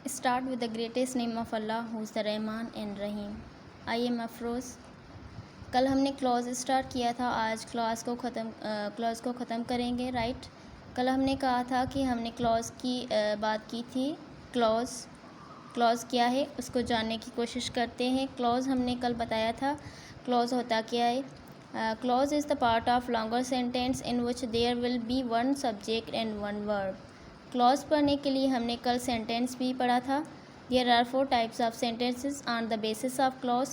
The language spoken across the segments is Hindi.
Start with the greatest name of Allah, who is the Rahman and Rahim. I am Afroz. कल हमने क्लॉज स्टार्ट किया था, आज क्लॉज को ख़त्म करेंगे, राइट। कल हमने कहा था कि हमने क्लॉज की बात की थी। क्लॉज क्या है उसको जानने की कोशिश करते हैं। क्लॉज हमने कल बताया था क्लॉज होता क्या है। Clause is the part of longer sentence in which there will be one subject and one verb. Clause पढ़ने के लिए हमने कल सेंटेंस भी पढ़ा था। There are 4 types of sentences on the basis of clause: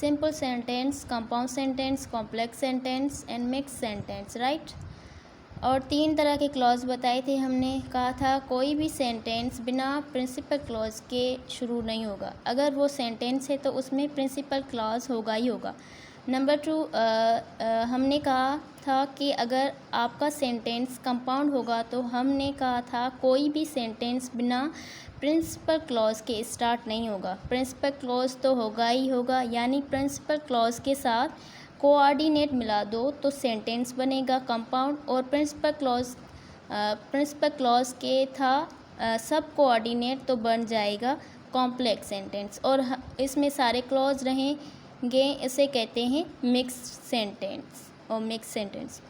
simple sentence, compound sentence, complex sentence and mix sentence, right. और 3 तरह के क्लॉज बताए थे। हमने कहा था कोई भी सेंटेंस बिना प्रिंसिपल क्लॉज के शुरू नहीं होगा। अगर वो सेंटेंस है तो उसमें प्रिंसिपल क्लॉज होगा ही होगा। नंबर 2, हमने कहा था कि अगर आपका सेंटेंस कंपाउंड होगा तो हमने कहा था कोई भी सेंटेंस बिना प्रिंसिपल क्लॉज के स्टार्ट नहीं होगा। प्रिंसिपल क्लॉज तो होगा ही होगा, यानी प्रिंसिपल क्लॉज के साथ कोऑर्डिनेट मिला दो तो सेंटेंस बनेगा कंपाउंड। और प्रिंसिपल क्लॉज के था सब कोऑर्डिनेट तो बन जाएगा कॉम्प्लेक्स सेंटेंस। और इसमें सारे क्लॉज रहेंगे, इसे कहते हैं मिक्स सेंटेंस और मिक्स सेंटेंस।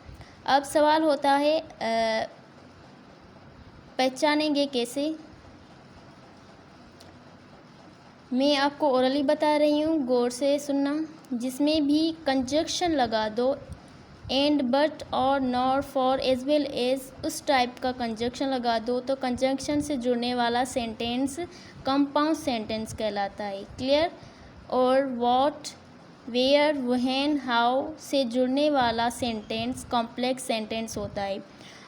अब सवाल होता है पहचानेंगे कैसे। मैं आपको ओरली बता रही हूँ, गौर से सुनना। जिसमें भी कंजक्शन लगा दो, एंड, बट और not, for, as well as, उस टाइप का कंजक्शन लगा दो तो कंजक्शन से जुड़ने वाला सेंटेंस कंपाउंड सेंटेंस कहलाता है। क्लियर। और व्हाट, वेयर, व्हेन, हाउ से जुड़ने वाला सेंटेंस कॉम्प्लेक्स सेंटेंस होता है।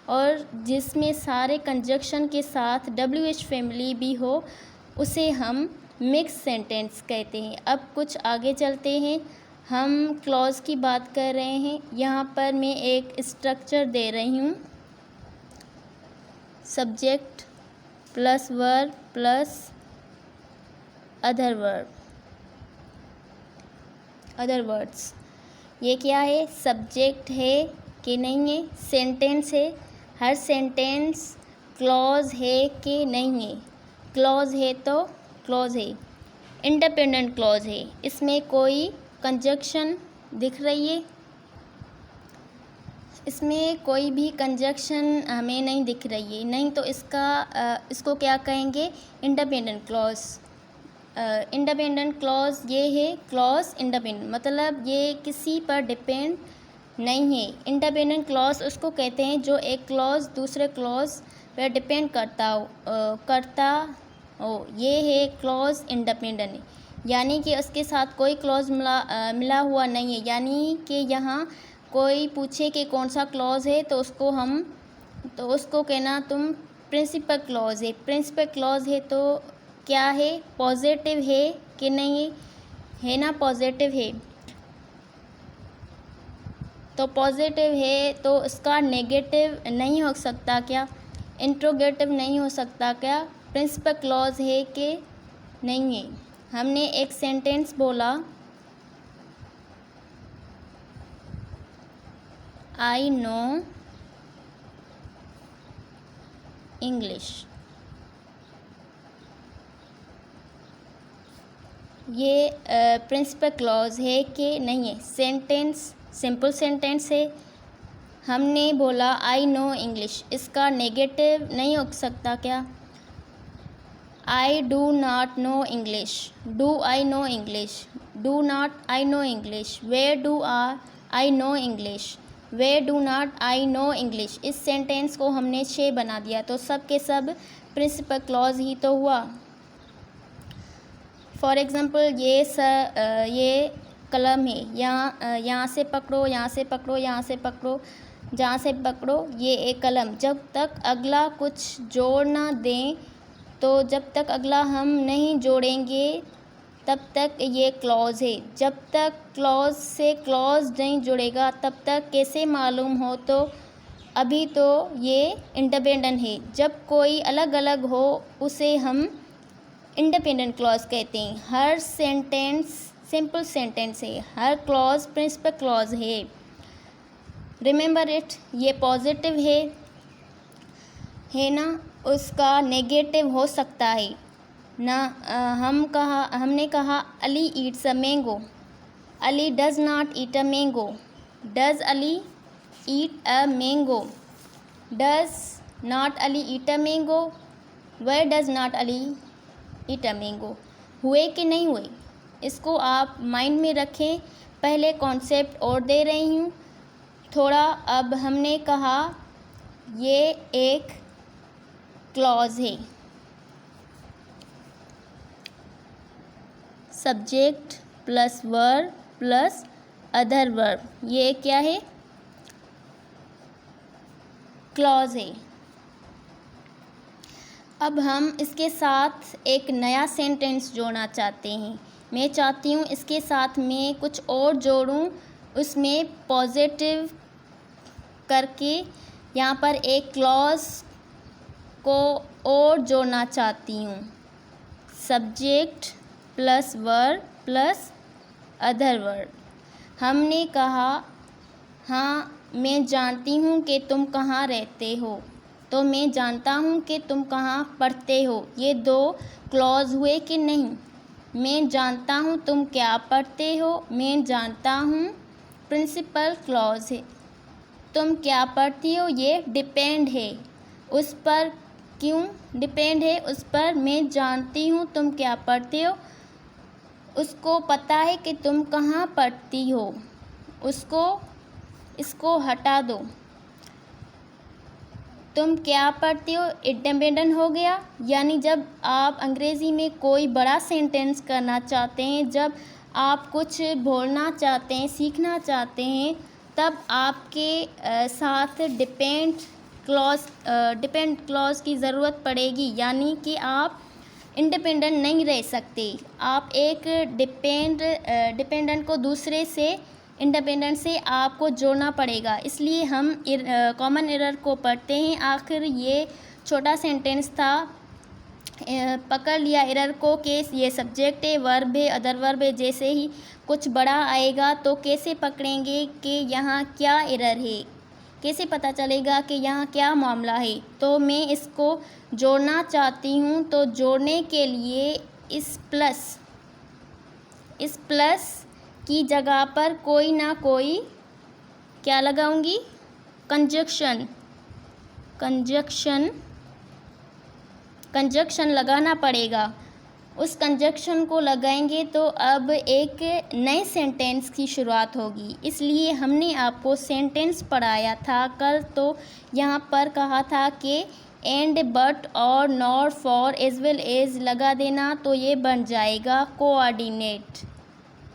और जिसमें सारे कंजक्शन के साथ WH फैमिली भी हो उसे हम मिक्स सेंटेंस कहते हैं। अब कुछ आगे चलते हैं। हम क्लॉज की बात कर रहे हैं। यहाँ पर मैं एक स्ट्रक्चर दे रही हूँ: subject plus verb plus other words. ये क्या है? सब्जेक्ट है कि नहीं है? सेंटेंस है। हर सेंटेंस क्लॉज है कि नहीं है? क्लॉज है तो क्लॉज है, इंडिपेंडेंट क्लॉज है। इसमें कोई कंजक्शन दिख रही है? इसमें कोई भी कंजक्शन हमें नहीं दिख रही है, नहीं तो इसको क्या कहेंगे? Independent clause. इंडिपेंडेंट क्लॉज ये है क्लॉज इंडिपेंडेंट, मतलब ये किसी पर डिपेंड नहीं है। इंडिपेंडेंट क्लॉज उसको कहते हैं जो एक क्लॉज दूसरे क्लॉज पर डिपेंड करता हो, ये है क्लॉज इंडिपेंडेंट, यानी कि उसके साथ कोई क्लॉज मिला हुआ नहीं है। यानी कि यहाँ कोई पूछे कि कौन सा क्लॉज है तो उसको कहना तुम प्रिंसिपल क्लॉज है। प्रिंसिपल क्लॉज है तो क्या है? पॉजिटिव है कि नहीं है ना? पॉजिटिव है तो पॉजिटिव है तो उसका नेगेटिव नहीं हो सकता क्या? इंट्रोगेटिव नहीं हो सकता क्या? प्रिंसिपल क्लॉज है कि नहीं है? हमने एक सेंटेंस बोला, आई नो इंग्लिश। ये प्रिंसिपल क्लॉज है कि नहीं है? सेंटेंस सिंपल सेंटेंस है। हमने बोला आई नो इंग्लिश, इसका नेगेटिव नहीं हो सकता क्या? I do not know English, do I know English, do not I know English, where do I know English, where do not I know English. इस सेंटेंस को हमने 6 बना दिया तो सब के सब प्रिंसिपल क्लॉज ही तो हुआ। फॉर एग्ज़ाम्पल ये कलम है, यहाँ से पकड़ो, यहाँ से पकड़ो, यहाँ से पकड़ो, जहाँ से पकड़ो, ये एक कलम। जब तक अगला कुछ जोड़ ना दें तो जब तक अगला हम नहीं जोड़ेंगे तब तक ये क्लॉज है। जब तक क्लॉज से क्लॉज नहीं जुड़ेगा तब तक कैसे मालूम हो? तो अभी तो ये इंडिपेंडेंट है। जब कोई अलग अलग हो उसे हम इंडिपेंडेंट क्लॉज कहते हैं। हर सेंटेंस सिंपल सेंटेंस है, हर क्लॉज प्रिंसिपल क्लॉज है। Remember it. ये पॉजिटिव है ना? उसका नेगेटिव हो सकता है। ना हमने कहा Ali eats a mango. Ali does not eat a mango. Does Ali eat a mango? Does not Ali eat a mango? Where does not Ali eat a mango? हुए कि नहीं हुए, इसको आप माइंड में रखें। पहले कॉन्सेप्ट और दे रही हूँ थोड़ा। अब हमने कहा ये एक क्लॉज है। Subject plus verb plus other verb, ये क्या है? क्लॉज है। अब हम इसके साथ एक नया सेंटेंस जोड़ना चाहते हैं। मैं चाहती हूँ इसके साथ में कुछ और जोड़ूँ, उसमें पॉजिटिव करके यहाँ पर एक क्लॉज को और जोड़ना चाहती हूँ। Subject plus verb plus other verb. हमने कहा हाँ मैं जानती हूँ कि तुम कहाँ रहते हो, तो मैं जानता हूँ कि तुम कहाँ पढ़ते हो। ये दो क्लॉज हुए कि नहीं? मैं जानता हूँ तुम क्या पढ़ते हो, मैं जानता हूँ प्रिंसिपल क्लॉज है। तुम क्या पढ़ती हो, ये डिपेंड है उस पर। क्यों डिपेंड है उस पर? मैं जानती हूँ तुम क्या पढ़ते हो, उसको पता है कि तुम कहाँ पढ़ती हो। इसको हटा दो। तुम क्या पढ़ती हो इंडिपेंडेंट हो गया। यानी जब आप अंग्रेज़ी में कोई बड़ा सेंटेंस करना चाहते हैं, जब आप कुछ बोलना चाहते हैं, सीखना चाहते हैं, तब आपके साथ डिपेंड क्लॉज की ज़रूरत पड़ेगी। यानी कि आप इंडिपेंडेंट नहीं रह सकते। आप एक डिपेंडेंट को दूसरे से इंडिपेंडेंट से आपको जोड़ना पड़ेगा। इसलिए हम कॉमन एरर को पढ़ते हैं। आखिर ये छोटा सेंटेंस था, पकड़ लिया एरर को कि ये सब्जेक्ट है, वर्ब है, अदर वर्ब है। जैसे ही कुछ बड़ा आएगा तो कैसे पकड़ेंगे कि यहाँ क्या एरर है, कैसे पता चलेगा कि यहाँ क्या मामला है। तो मैं इसको जोड़ना चाहती हूँ, तो जोड़ने के लिए इस प्लस की जगह पर कोई ना कोई क्या लगाऊंगी? कंजक्शन लगाना पड़ेगा। उस कंजक्शन को लगाएंगे तो अब एक नए सेंटेंस की शुरुआत होगी। इसलिए हमने आपको सेंटेंस पढ़ाया था कल, तो यहाँ पर कहा था कि एंड, बट और not, for, as well as लगा देना, तो ये बन जाएगा कोऑर्डिनेट।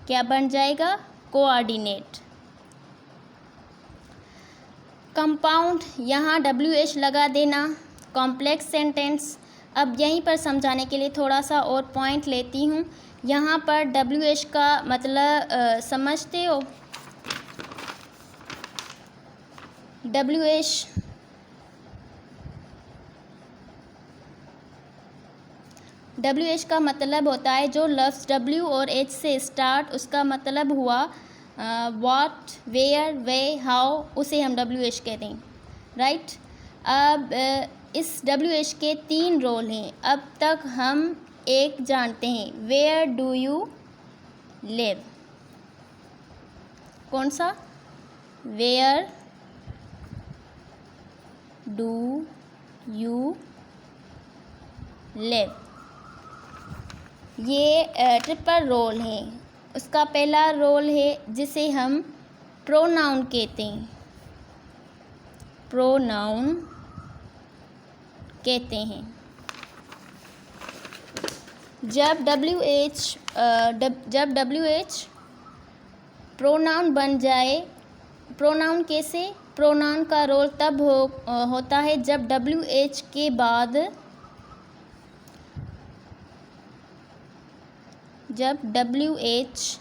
क्या बन जाएगा? कोऑर्डिनेट। कंपाउंड, यहाँ WH लगा देना। कॉम्प्लेक्स सेंटेंस, अब यहीं पर समझाने के लिए थोड़ा सा और पॉइंट लेती हूँ। यहाँ पर WH का मतलब समझते हो? WH का मतलब होता है जो लफ्ज़ W और H से स्टार्ट, उसका मतलब हुआ व्हाट, वेयर, वे, हाउ, उसे हम WH कहते हैं, राइट। अब इस WH के 3 रोल हैं। अब तक हम एक जानते हैं, वेयर डू यू लिव। कौन सा? Where do you live. ये ट्रिपल रोल है। उसका पहला रोल है जिसे हम प्रोनाउन कहते हैं। प्रोनाउन कहते हैं। जब WH प्रोनाउन बन जाए, प्रोनाउन कैसे? प्रोनाउन का रोल तब होता है जब WH के बाद WH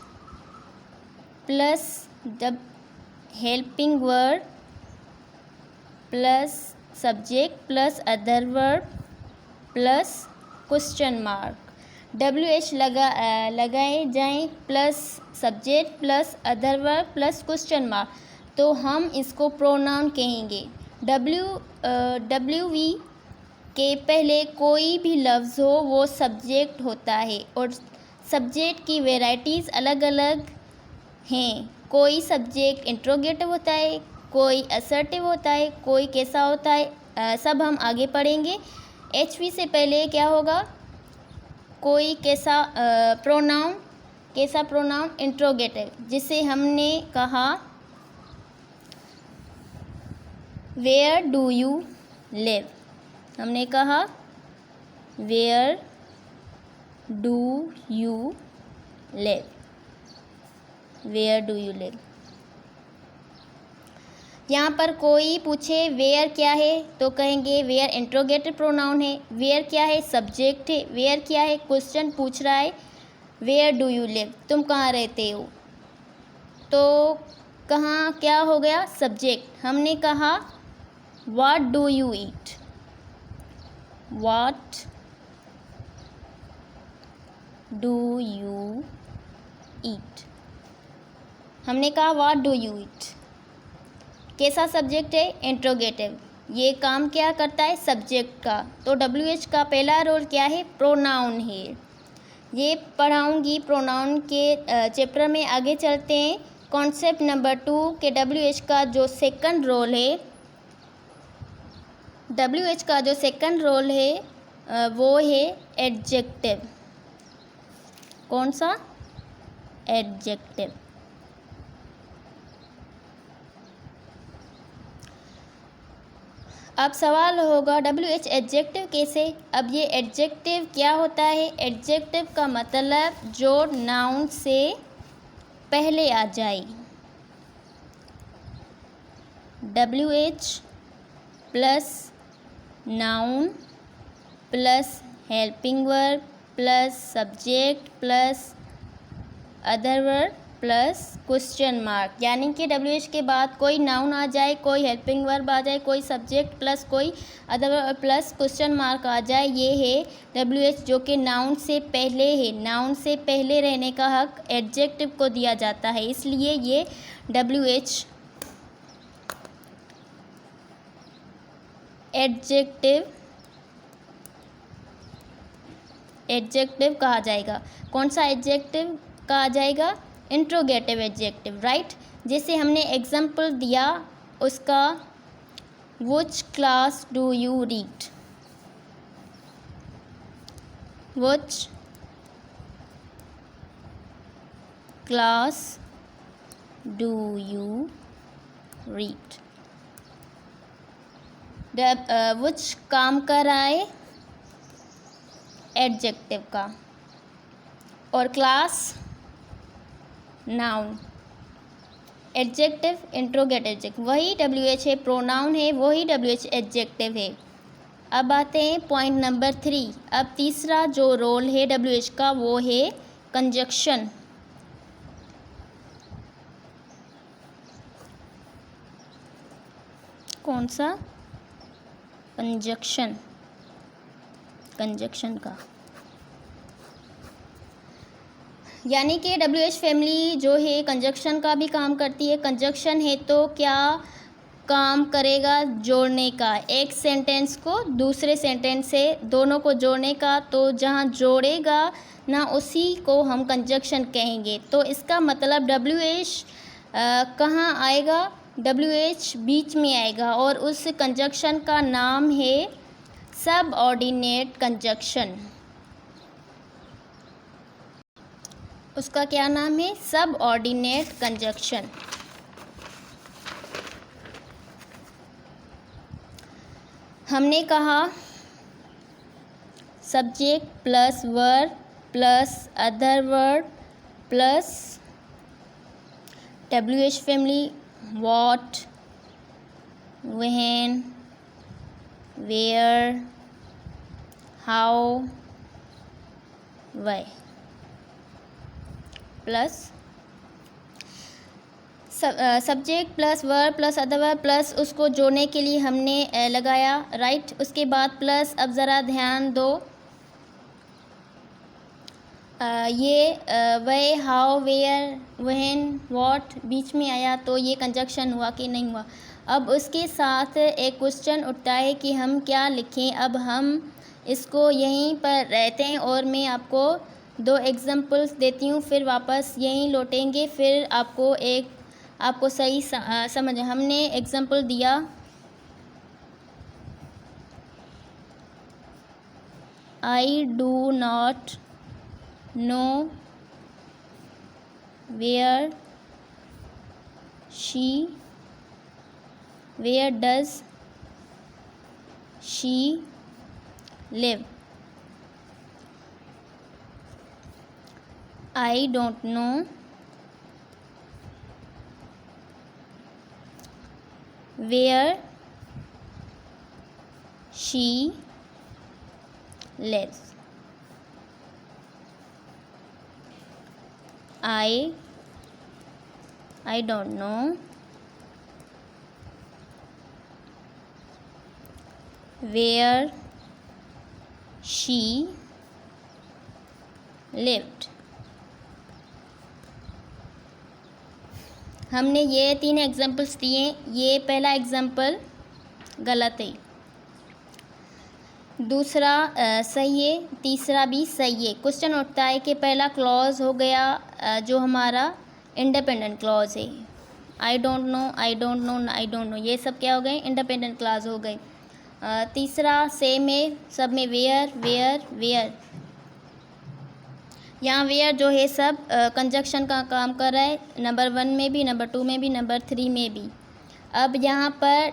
plus helping word plus subject plus other verb plus question mark. WH लगाए जाएं plus subject plus other verb plus question mark, तो हम इसको प्रोनाउन कहेंगे। WV के पहले कोई भी लफ्ज़ हो वो सब्जेक्ट होता है और सब्जेक्ट की वैरायटीज़ अलग अलग हैं। कोई सब्जेक्ट इंट्रोगेटिव होता है, कोई असर्टिव होता है, कोई कैसा होता है, सब हम आगे पढ़ेंगे। HV से पहले क्या होगा, कोई कैसा प्रोनाउन इंट्रोगेटिव, जिसे हमने कहा वेयर डू यू लिव। हमने कहा where do you live, where do you live. यहाँ पर कोई पूछे वेयर क्या है तो कहेंगे वेयर इंट्रोगेटिव प्रोनाउन है। वेयर क्या है, सब्जेक्ट है। वेयर क्या है, क्वेश्चन पूछ रहा है। वेयर डू यू लिव, तुम कहाँ रहते हो, तो कहाँ क्या हो गया, सब्जेक्ट। हमने कहा what do you eat, what do you eat. हमने कहा व्हाट डू यू ईट, कैसा सब्जेक्ट है, इंट्रोगेटिव। ये काम क्या करता है, सब्जेक्ट का। तो WH का पहला रोल क्या है, प्रोनाउन है। ये पढ़ाऊंगी प्रोनाउन के चैप्टर में। आगे चलते हैं। कॉन्सेप्ट नंबर 2 के WH का जो सेकंड रोल है, WH का जो सेकंड रोल है वो है एडजेक्टिव। कौन सा, एडजेक्टिव। अब सवाल होगा WH एडजेक्टिव कैसे। अब ये एडजेक्टिव क्या होता है, एडजेक्टिव का मतलब जो नाउन से पहले आ जाए। WH plus noun plus helping verb plus subject plus other verb plus question mark, यानी कि WH के बाद कोई नाउन आ जाए, कोई हेल्पिंग वर्ब आ जाए, कोई सब्जेक्ट प्लस कोई other verb plus question mark आ जाए। ये है WH जो कि नाउन से पहले है। नाउन से पहले रहने का हक एडजेक्टिव को दिया जाता है, इसलिए ये WH एडजेक्टिव कहा जाएगा। कौन सा एडजेक्टिव कहा जाएगा, इंट्रोगेटिव एडजेक्टिव, राइट। जैसे हमने एग्जाम्पल दिया उसका, which class do you read, which class do you read. Which काम कर रहा है एडजेक्टिव का, और class noun, adjective interrogative adjective, वही WH है, प्रोनाउन है, वही WH एडजेक्टिव है। अब आते हैं पॉइंट नंबर 3। अब तीसरा जो रोल है WH का वो है कंजक्शन। कौन सा, कंजक्शन, कंजक्शन का, यानी कि WH फैमिली जो है कंजक्शन का भी काम करती है। कंजक्शन है तो क्या काम करेगा, जोड़ने का, एक सेंटेंस को दूसरे सेंटेंस से दोनों को जोड़ने का। तो जहाँ जोड़ेगा ना उसी को हम कंजक्शन कहेंगे। तो इसका मतलब WH कहाँ आएगा, WH बीच में आएगा और उस कंजक्शन का नाम है सबऑर्डिनेट कंजक्शन। उसका क्या नाम है, सबऑर्डिनेट कंजक्शन। हमने कहा subject plus verb plus other verb plus WH family, what, when, where, how, why, plus subject plus verb plus other verb plus उसको जोड़ने के लिए हमने लगाया, राइट। उसके बाद प्लस, अब ज़रा ध्यान दो, ये वे, हाउ, वेयर, व्हेन, व्हाट बीच में आया तो ये कंजक्शन हुआ कि नहीं हुआ। अब उसके साथ एक क्वेश्चन उठता है कि हम क्या लिखें। अब हम इसको यहीं पर रहते हैं और मैं आपको 2 एग्जांपल्स देती हूँ, फिर वापस यहीं लौटेंगे, फिर आपको सही समझ। हमने एग्जांपल दिया, I do not know where does she live. I don't know where she lives. I don't know where she lived. हमने ये 3 एग्जांपल्स दिए। ये पहला एग्जांपल गलत है, दूसरा सही है, तीसरा भी सही है। क्वेश्चन उठता है कि पहला क्लॉज हो गया जो हमारा इंडिपेंडेंट क्लॉज है। आई डोंट नो, ये सब क्या हो गए? इंडिपेंडेंट क्लॉज हो गए। तीसरा सेम है सब में, वेयर। यहाँ वेयर जो है सब कंजक्शन का काम कर रहा है, नंबर 1 में भी, नंबर 2 में भी, नंबर 3 में भी। अब यहाँ पर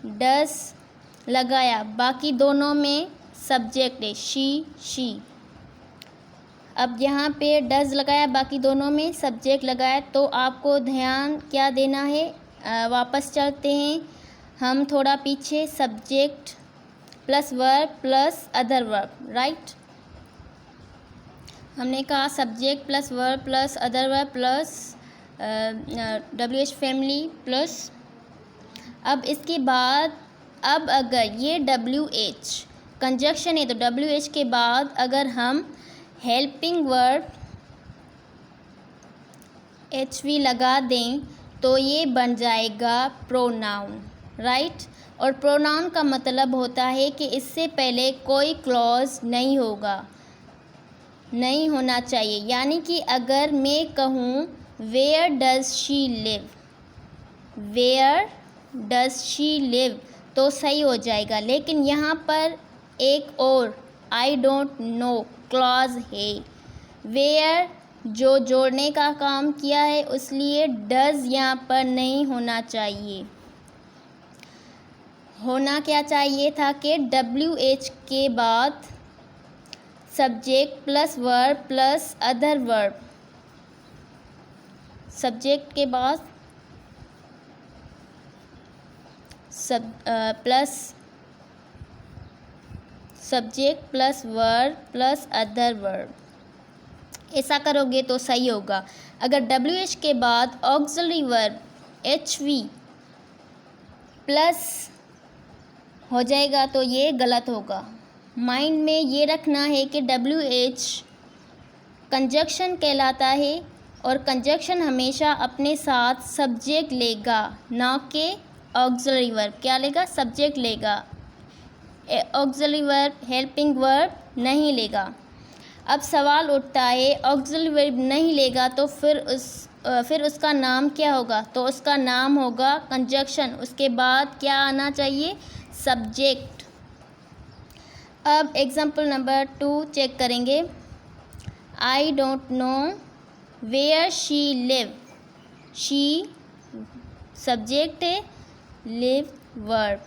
डज लगाया, बाकी दोनों में सब्जेक्ट है शी। अब यहाँ पे डज लगाया, बाकी दोनों में सब्जेक्ट लगाया, तो आपको ध्यान क्या देना है? वापस चलते हैं हम थोड़ा पीछे, subject plus verb plus other verb, right. हमने कहा subject plus verb plus other verb plus WH family plus. अब इसके बाद, अब अगर ये WH कंजक्शन है तो WH के बाद अगर हम हेल्पिंग वर्ब HV लगा दें तो ये बन जाएगा प्रोनाउन, राइट। और प्रोनाउन का मतलब होता है कि इससे पहले कोई क्लॉज नहीं होना चाहिए। यानी कि अगर मैं कहूँ वेयर डज शी लिव तो सही हो जाएगा, लेकिन यहाँ पर एक और आई डोंट नो क्लॉज है। वेयर जो जोड़ने का काम किया है, इसलिए डज यहाँ पर नहीं होना चाहिए। होना क्या चाहिए था कि WH के बाद subject plus verb plus other verb, subject के बाद plus subject plus verb plus other verb. ऐसा करोगे तो सही होगा। अगर WH के बाद ऑक्सिलरी वर्ब HV प्लस हो जाएगा तो ये गलत होगा। माइंड में ये रखना है कि WH कंजक्शन कहलाता है और कंजक्शन हमेशा अपने साथ सब्जेक्ट लेगा, ना कि ऑक्सिलरी वर्ब। क्या लेगा? सब्जेक्ट लेगा, ऑक्सिलरी वर्ब, हेल्पिंग वर्ब नहीं लेगा। अब सवाल उठता है ऑक्सिलरी वर्ब नहीं लेगा तो फिर उसका नाम क्या होगा? तो उसका नाम होगा कंजक्शन, उसके बाद क्या आना चाहिए? सब्जेक्ट। अब एग्जाम्पल नंबर 2 चेक करेंगे। I don't know where she live, she subject है, लिव वर्ब।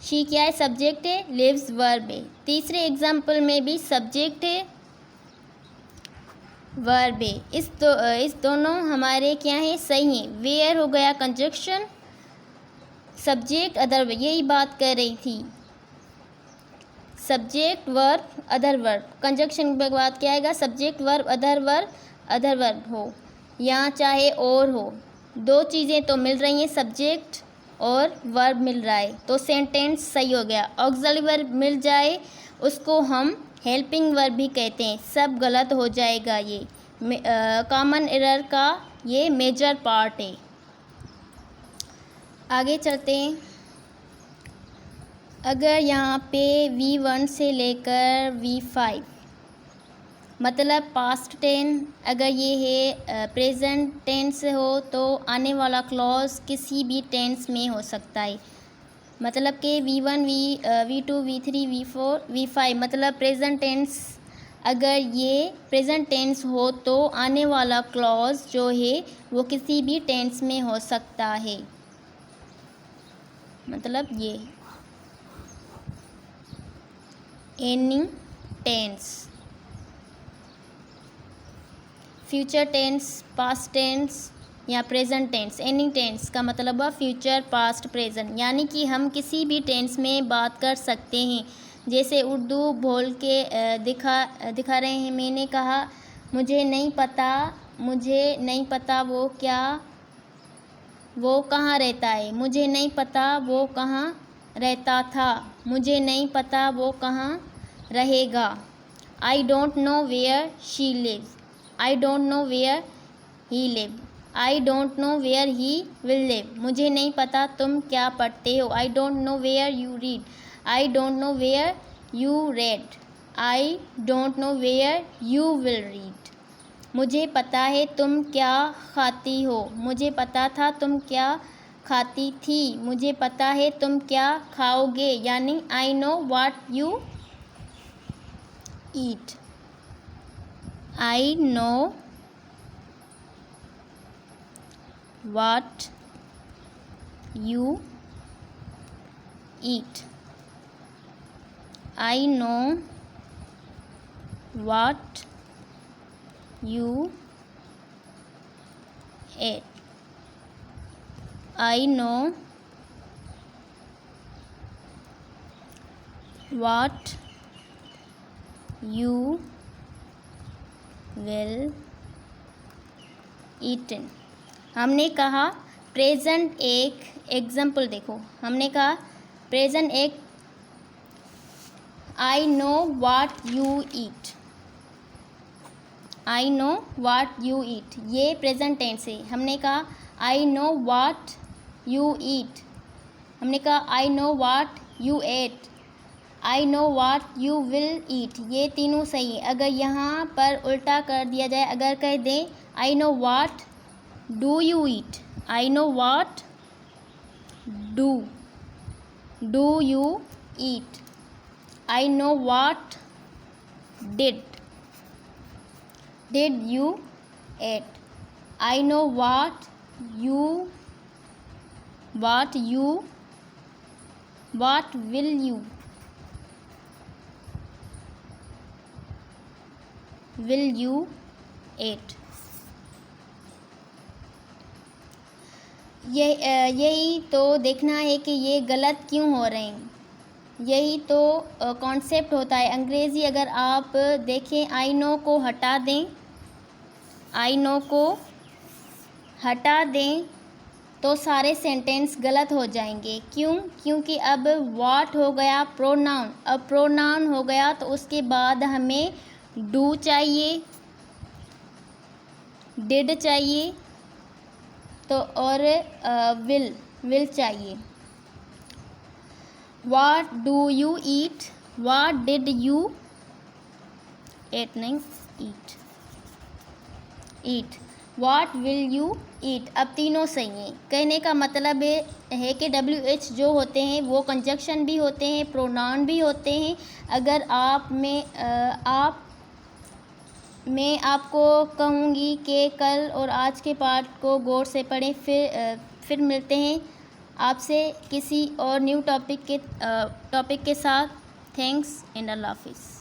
शी क्या है? सब्जेक्ट है, लिव्स वर्ब है। तीसरे एग्जाम्पल में भी सब्जेक्ट है, वर्ब है। इस दोनों हमारे क्या हैं? सही हैं। वेयर हो गया कंजक्शन, सब्जेक्ट अदर वर्ब, यही बात कर रही थी। Subject verb other verb, conjunction के बाद क्या आएगा? सब्जेक्ट वर्ब अदर वर्ब हो, यहाँ चाहे और हो, दो चीज़ें तो मिल रही हैं, सब्जेक्ट और वर्ब मिल रहा है, तो सेंटेंस सही हो गया। ऑक्सिलरी वर्ब मिल जाए उसको हम हेल्पिंग वर्ब भी कहते हैं, सब गलत हो जाएगा ये। कॉमन एरर का ये मेजर पार्ट है। आगे चलते हैं। अगर यहाँ पे V1 से लेकर V5 मतलब पास्ट टेंस, अगर ये है प्रेजेंट टेंस हो तो आने वाला क्लॉज किसी भी टेंस में हो सकता है। मतलब कि V1 V2 V3 V4 V5 मतलब प्रेजेंट टेंस, अगर ये प्रेजेंट टेंस हो तो आने वाला क्लॉज जो है वो किसी भी टेंस में हो सकता है। मतलब ये any tense, future tense, past tense या प्रेजेंट टेंस। एनी टेंस का मतलब है फ्यूचर, पास्ट, प्रेजेंट, यानी कि हम किसी भी टेंस में बात कर सकते हैं। जैसे उर्दू बोल के दिखा रहे हैं। मैंने कहा मुझे नहीं पता वो कहाँ रहता है। मुझे नहीं पता वो कहाँ रहता था। मुझे नहीं पता वो कहाँ रहेगा। I don't know where she lives. I don't know where he live. I don't know where he will live. मुझे नहीं पता तुम क्या पढ़ते हो। I don't know where you read. I don't know where you read. I don't know where you will read. मुझे पता है तुम क्या खाती हो। मुझे पता था तुम क्या खाती थी। मुझे पता है तुम क्या खाओगे, यानी I know what you eat. I know what you eat. I know what you ate. I know what you will eaten. हमने कहा प्रेजेंट एक एग्जाम्पल देखो। हमने कहा प्रेजेंट एक आई know what you eat. I know what you eat ये प्रेजेंट टेंस है। हमने कहा I know what you eat. हमने कहा I know what you ate. I know what you will eat, ये तीनों सही है। अगर यहाँ पर उल्टा कर दिया जाए, अगर कह दें I know what do you eat. I know what do you eat. I know what did you ate. I know what will you ate. यही तो देखना है कि ये गलत क्यों हो रहे हैं। यही तो कॉन्सेप्ट होता है। अंग्रेज़ी अगर आप देखें, आई नो को हटा दें, आई नो को हटा दें तो सारे सेंटेंस गलत हो जाएंगे। क्यों? क्योंकि अब व्हाट हो गया प्रोनाउन। अब प्रोनाउन हो गया तो उसके बाद हमें डू चाहिए, डिड चाहिए तो और विल चाहिए। What do you eat, what did you ate, नहीं eat, what will you eat. अब तीनों सही हैं। कहने का मतलब है कि WH जो होते हैं वो कंजक्शन भी होते हैं, प्रोनाउन भी होते हैं। अगर मैं आपको कहूँगी कि कल और आज के पार्ट को गौर से पढ़ें। फिर मिलते हैं आपसे किसी और न्यू टॉपिक के साथ। थैंक्स एंड अल्लाह हाफिज़।